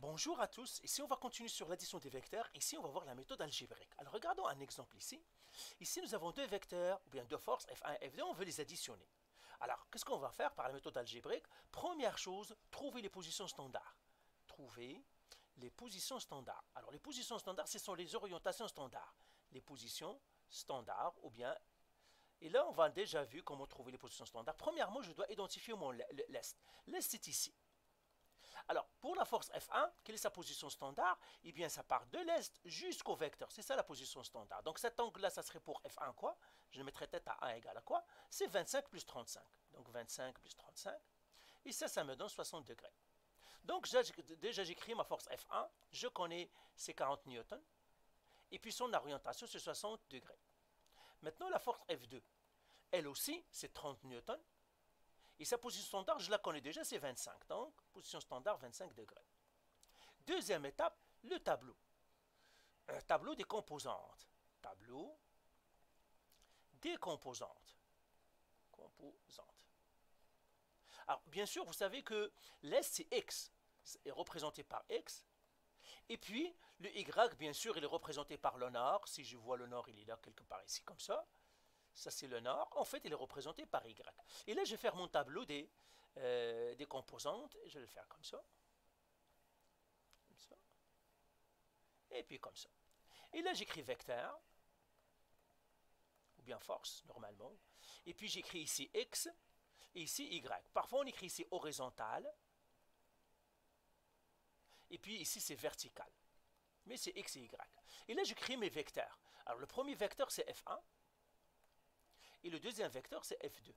Bonjour à tous, ici on va continuer sur l'addition des vecteurs, ici on va voir la méthode algébrique. Alors regardons un exemple ici. Ici nous avons deux vecteurs, ou bien deux forces, F1 et F2, on veut les additionner. Alors qu'est-ce qu'on va faire par la méthode algébrique? Première chose, trouver les positions standards. Trouver les positions standards. Alors les positions standards, ce sont les orientations standards. Les positions standards, ou bien... Et là, on va déjà vu comment trouver les positions standards. Premièrement, je dois identifier mon l'est. L'est, c'est ici. Alors, pour la force F1, quelle est sa position standard? Eh bien, ça part de l'est jusqu'au vecteur. C'est ça la position standard. Donc, cet angle-là, ça serait pour F1 quoi? Je le mettrai tête à 1 égale à quoi? C'est 25 plus 35. Donc, 25 plus 35. Et ça me donne 60 degrés. Donc, déjà, j'écris ma force F1. Je connais ses 40 newtons. Et puis, son orientation, c'est 60 degrés. Maintenant, la force F2. Elle aussi, c'est 30 newtons. Et sa position standard, je la connais déjà, c'est 25. Donc, position standard, 25 degrés. Deuxième étape, le tableau. Tableau des composantes. Tableau des composantes. Composantes. Alors, bien sûr, vous savez que l'Est, c'est X. C'est représenté par X. Et puis, le Y, bien sûr, il est représenté par le nord. Si je vois le nord, il est là quelque part ici, comme ça. Ça, c'est le nord. En fait, il est représenté par Y. Et là, je vais faire mon tableau des composantes. Je vais le faire comme ça. Comme ça. Et puis comme ça. Et là, j'écris vecteur. Ou bien force, normalement. Et puis, j'écris ici X. Et ici, Y. Parfois, on écrit ici horizontal. Et puis, ici, c'est vertical. Mais c'est X et Y. Et là, j'écris mes vecteurs. Alors, le premier vecteur, c'est F1. Et le deuxième vecteur, c'est F2.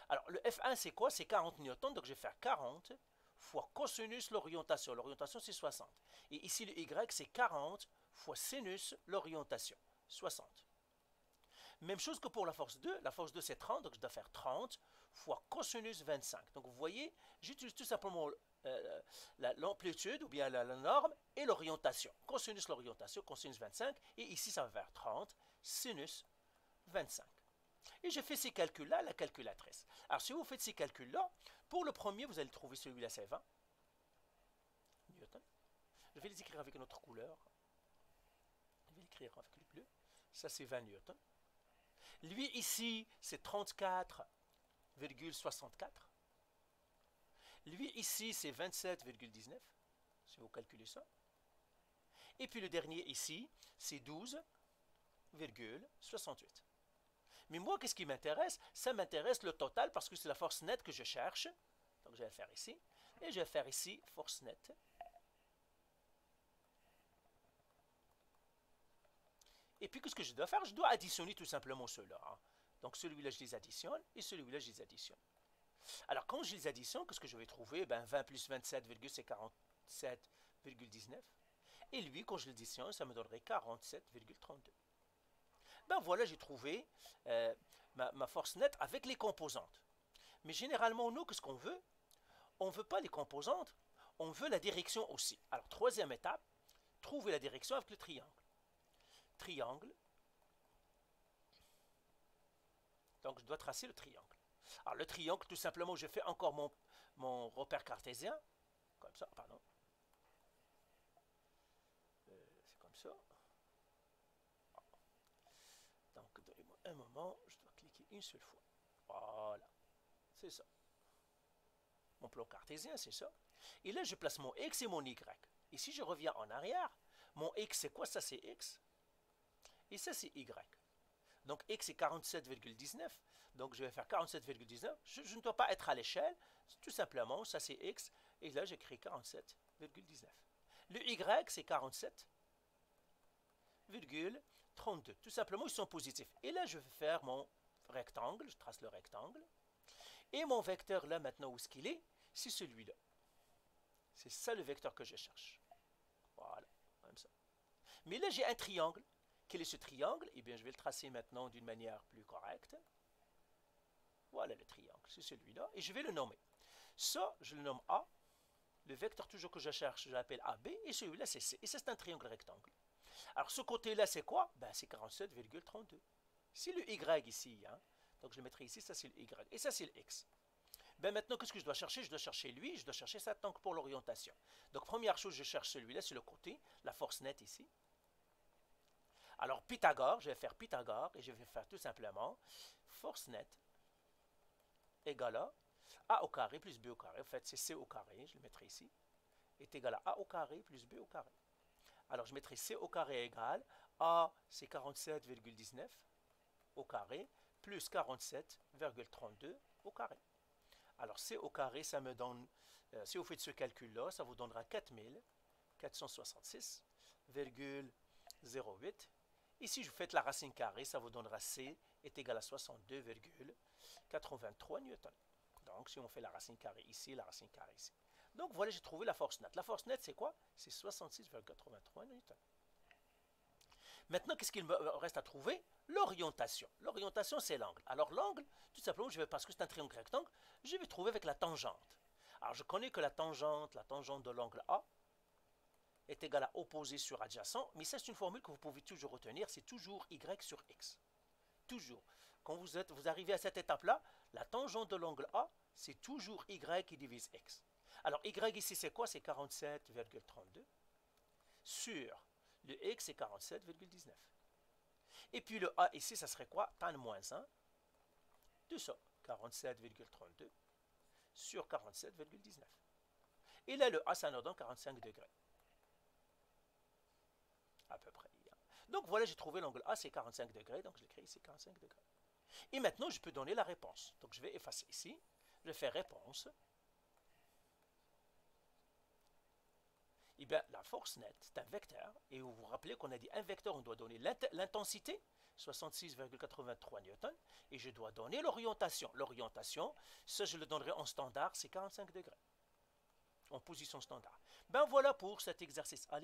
Alors, le F1, c'est quoi? C'est 40 newtons. Donc, je vais faire 40 fois cosinus l'orientation. L'orientation, c'est 60. Et ici, le Y, c'est 40 fois sinus l'orientation. 60. Même chose que pour la force 2. La force 2, c'est 30. Donc, je dois faire 30 fois cosinus 25. Donc, vous voyez, j'utilise tout simplement l'amplitude ou bien la norme et l'orientation. Cosinus l'orientation, cosinus 25. Et ici, ça va faire 30 sinus 25. Et je fais ces calculs-là à la calculatrice. Alors, si vous faites ces calculs-là, pour le premier, vous allez trouver celui-là, c'est 20 newton. Je vais les écrire avec une autre couleur. Je vais l'écrire avec le bleu. Ça, c'est 20 newton. Lui, ici, c'est 34,64. Lui, ici, c'est 27,19. Si vous calculez ça. Et puis, le dernier, ici, c'est 12,68. Mais moi, qu'est-ce qui m'intéresse? Ça m'intéresse le total parce que c'est la force nette que je cherche. Donc, je vais le faire ici. Et je vais faire ici force nette. Et puis, qu'est-ce que je dois faire? Je dois additionner tout simplement ceux-là. Hein. Donc, celui-là, je les additionne. Et celui-là, je les additionne. Alors, quand je les additionne, qu'est-ce que je vais trouver? 20 plus 27, c'est 47,19. Et lui, quand je l'additionne, ça me donnerait 47,32. Ben voilà, j'ai trouvé ma force nette avec les composantes. Mais généralement, nous, qu'est-ce qu'on veut? On ne veut pas les composantes, on veut la direction aussi. Alors, troisième étape, trouver la direction avec le triangle. Triangle. Donc, je dois tracer le triangle. Alors, le triangle, tout simplement, je fais encore mon repère cartésien. Comme ça, pardon. C'est comme ça. Donc, donnez-moi un moment, je dois cliquer une seule fois. Voilà, c'est ça. Mon plan cartésien, c'est ça. Et là, je place mon X et mon Y. Et si je reviens en arrière, mon X, c'est quoi? Ça, c'est X. Et ça, c'est Y. Donc, X est 47,19. Donc, je vais faire 47,19. Je ne dois pas être à l'échelle. Tout simplement, ça, c'est X. Et là, j'écris 47,19. Le Y, c'est 47,32. Tout simplement, ils sont positifs. Et là, je vais faire mon rectangle. Je trace le rectangle. Et mon vecteur, là, maintenant, où est-ce qu'il est? C'est celui-là. C'est ça le vecteur que je cherche. Voilà, comme ça. Mais là, j'ai un triangle. Quel est ce triangle? Eh bien, je vais le tracer maintenant d'une manière plus correcte. Voilà le triangle, c'est celui-là. Et je vais le nommer. Ça, je le nomme A. Le vecteur toujours que je cherche, je l'appelle AB. Et celui-là, c'est C. Et ça, c'est un triangle rectangle. Alors, ce côté-là, c'est quoi? Ben, c'est 47,32. C'est le Y ici. Hein? Donc, je le mettrai ici. Ça, c'est le Y. Et ça, c'est le X. Ben maintenant, qu'est-ce que je dois chercher? Je dois chercher lui, je dois chercher ça donc pour l'orientation. Donc première chose, je cherche celui-là sur le côté, la force nette ici. Alors Pythagore, je vais faire Pythagore et je vais faire tout simplement force nette égale à A au carré plus B au carré. En fait, c'est C au carré, je le mettrai ici, est égal à A au carré plus B au carré. Alors je mettrai C au carré égale A, c'est 47,19 au carré plus 47,32 au carré. Alors C au carré, ça me donne, si vous faites ce calcul-là, ça vous donnera 4466,08. Et si vous faites la racine carrée, ça vous donnera C est égal à 62,83 newtons. Donc, si on fait la racine carrée ici, la racine carrée ici. Donc, voilà, j'ai trouvé la force nette. La force nette, c'est quoi? C'est 66,83 newtons. Maintenant, qu'est-ce qu'il me reste à trouver? L'orientation. L'orientation, c'est l'angle. Alors, l'angle, tout simplement, parce que c'est un triangle rectangle, je vais trouver avec la tangente. Alors, je connais que la tangente de l'angle A, est égal à opposé sur adjacent, mais ça c'est une formule que vous pouvez toujours retenir, c'est toujours y sur x. Toujours. Quand vous arrivez à cette étape-là, la tangente de l'angle A, c'est toujours y qui divise x. Alors y ici c'est quoi? C'est 47,32 sur le x c'est 47,19. Et puis le A ici, ça serait quoi? Tan moins 1 de ça, 47,32 sur 47,19. Et là le A ça nous donne 45 degrés. À peu près. Donc voilà, j'ai trouvé l'angle A, c'est 45 degrés, donc je l'écris ici 45 degrés. Et maintenant, je peux donner la réponse. Donc je vais effacer ici, je vais faire réponse. Et bien, la force nette, c'est un vecteur, et vous vous rappelez qu'on a dit un vecteur, on doit donner l'intensité, 66,83 newtons, et je dois donner l'orientation. L'orientation, ça je le donnerai en standard, c'est 45 degrés, en position standard. Ben voilà pour cet exercice. Allez.